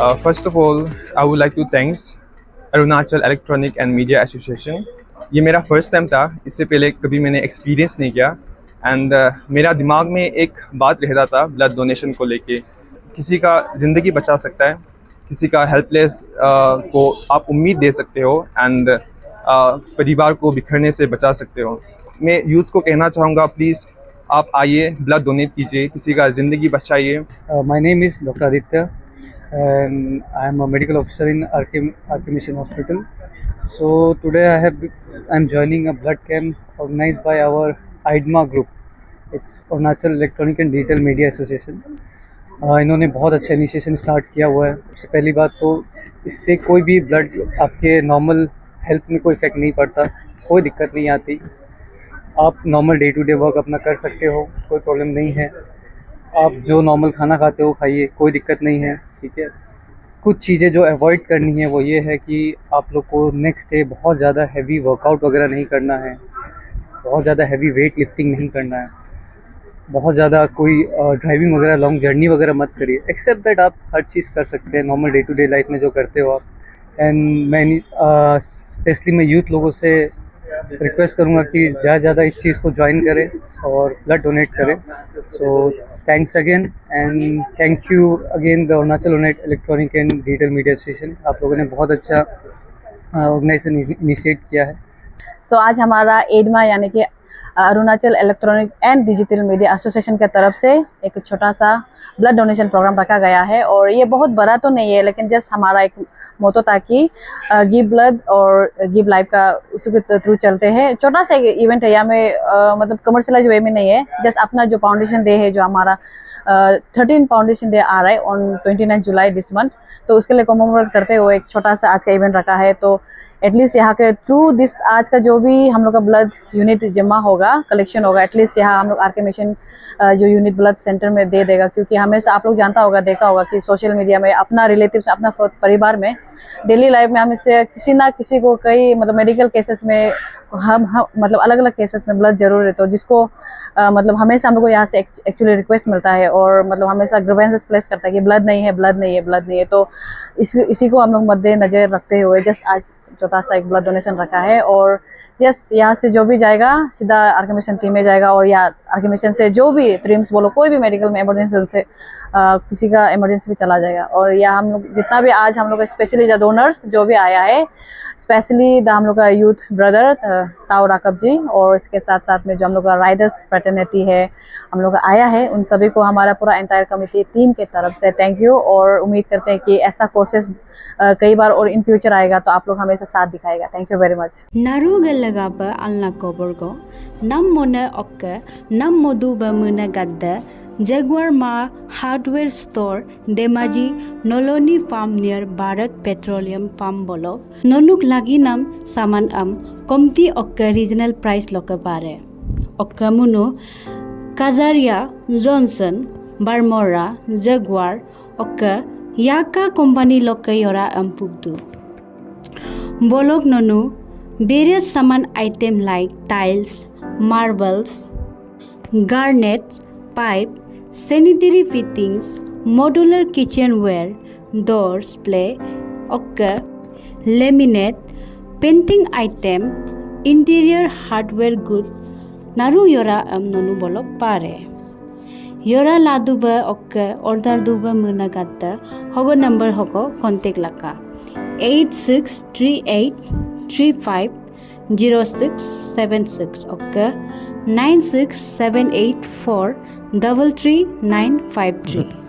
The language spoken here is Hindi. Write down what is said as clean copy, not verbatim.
First of all, I would like to thanks Arunachal electronic and media association. ये मेरा फर्स्ट टाइम था, इससे पहले कभी मैंने एक्सपीरियंस नहीं किया। एंड मेरा दिमाग में एक बात रहता था ब्लड डोनेशन को लेके, किसी का ज़िंदगी बचा सकता है, किसी का हेल्पलेस को आप उम्मीद दे सकते हो एंड परिवार को बिखरने से बचा सकते हो। मैं यूथ को कहना चाहूँगा, प्लीज़ आप आइए, ब्लड डोनेट कीजिए, किसी का ज़िंदगी बचाइए। My name is Dr. Aditya and I am a medical officer in RK Mission Hospital. So today I'm joining a blood camp organized by our AEDMA group. It's Arunachal Electronic and Digital Media Association. इन्होंने बहुत अच्छा इनिशिएशन स्टार्ट किया हुआ है। सबसे पहली बात तो इससे कोई भी ब्लड आपके नॉर्मल हेल्थ में कोई इफेक्ट नहीं पड़ता, कोई दिक्कत नहीं आती। आप normal day to day work अपना कर सकते हो, कोई प्रॉब्लम नहीं है। आप जो नॉर्मल खाना खाते हो खाइए, कोई दिक्कत नहीं है, ठीक है। कुछ चीज़ें जो अवॉइड करनी है वो ये है कि आप लोग को नेक्स्ट डे बहुत ज़्यादा हैवी वर्कआउट वगैरह नहीं करना है, बहुत ज़्यादा हैवी वेट लिफ्टिंग नहीं करना है, बहुत ज़्यादा कोई ड्राइविंग वगैरह लॉन्ग जर्नी वगैरह मत करिए। एक्सेप्ट दैट आप हर चीज़ कर सकते हैं normal day to day life में जो करते हो आप। एंड मैं स्पेशली मैं यूथ लोगों से रिक्वेस्ट करूँगा कि ज़्यादा ज़्यादा इस चीज़ को ज्वाइन करें और ब्लड डोनेट करें। So thanks again and thank you again the Arunachal electronic and digital media association. आप लोगों ने बहुत अच्छा ऑर्गेनाइजेशन इनिशिएट किया है। सो आज हमारा एडमा यानी कि Arunachal electronic and digital media association की तरफ से एक छोटा सा ब्लड डोनेशन प्रोग्राम रखा गया है। और ये बहुत बड़ा तो नहीं है, लेकिन जस्ट हमारा एक मोटो था कि गिव ब्लड और गिव लाइफ का उसी के थ्रू चलते हैं। छोटा सा इवेंट है, यहाँ में मतलब कमर्शियलाइज वे में नहीं है। जस्ट अपना जो फाउंडेशन डे है, जो हमारा 13 फाउंडेशन डे आ रहा है ऑन 29 जुलाई दिस मंथ, तो उसके लिए कमेमोरेट करते हुए एक छोटा सा आज का इवेंट रखा है। तो एटलीस्ट यहाँ के थ्रू दिस आज का जो भी हम लोग का ब्लड यूनिट जमा होगा, कलेक्शन होगा, एटलीस्ट यहाँ हम लोग आरके मिशन जो यूनिट ब्लड सेंटर में दे देगा। क्योंकि हमेशा आप लोग जानता होगा, देखा होगा कि सोशल मीडिया में अपना रिलेटिव्स, अपना परिवार में, डेली लाइफ में हम इससे किसी ना किसी को कई मतलब मेडिकल केसेस में हम मतलब अलग अलग केसेस में ब्लड जरूर है। तो जिसको मतलब हमेशा हम लोग को यहाँ से एक्चुअली रिक्वेस्ट मिलता है और मतलब हमेशा ग्रीवेंसेस प्लेस करता है कि ब्लड नहीं है, ब्लड नहीं है, ब्लड नहीं है। तो इसी को हम लोग मद्देनजर रखते हुए जस्ट आज छोटा सा एक ब्लड डोनेशन रखा है। और यस, यहाँ से जो भी जाएगा सीधा आरके मिशन टीम में जाएगा। और या आरके मिशन से जो भी ट्रीम्स बोलो, कोई भी मेडिकल में इमरजेंसी से किसी का इमरजेंसी भी चला जाएगा। और या हम लोग जितना भी आज हम लोग स्पेशली जो डोनर्स जो भी आया है, स्पेशली हम लोग का यूथ ब्रदर ताऊ राकब जी, और इसके साथ साथ में जो हम लोग का राइडर्स फ्रेटर्निटी है हम लोग का आया है, उन सभी को हमारा पूरा एंटायर कमिटी टीम के तरफ से थैंक यू। और उम्मीद करते हैं कि ऐसा कोशिश कई बार और इन फ्यूचर आएगा तो आप लोग हमेशा साथ दिखाएगा। Thank you very much. नारुगलगाब अलना कोबरगो नम मोने ओक्के नम मोदु बमुने गद्दे जगुआर मा हार्डवेयर स्टोर धेमाजी नलोनी farm near Bharat Petroleum pump बोलो ननुक लागी नाम सामान कमती ओक्के रीजनल प्राइस लोके पारे okay मुनो Kajaria Johnson बारमोरा Jaguar okay याका कंपनी लोके योरा पुगदु bolok nonu various saman item like tiles, marbles, garnets, pipe, sanitary fittings, modular kitchenware, doors, play, okay, laminate, painting item, interior hardware good, naru yora nonu bolok pare. Yora ladu ba okay, order du ba muna gatta, hogo number hogo contact laka. 8638350676 okay 96784 33953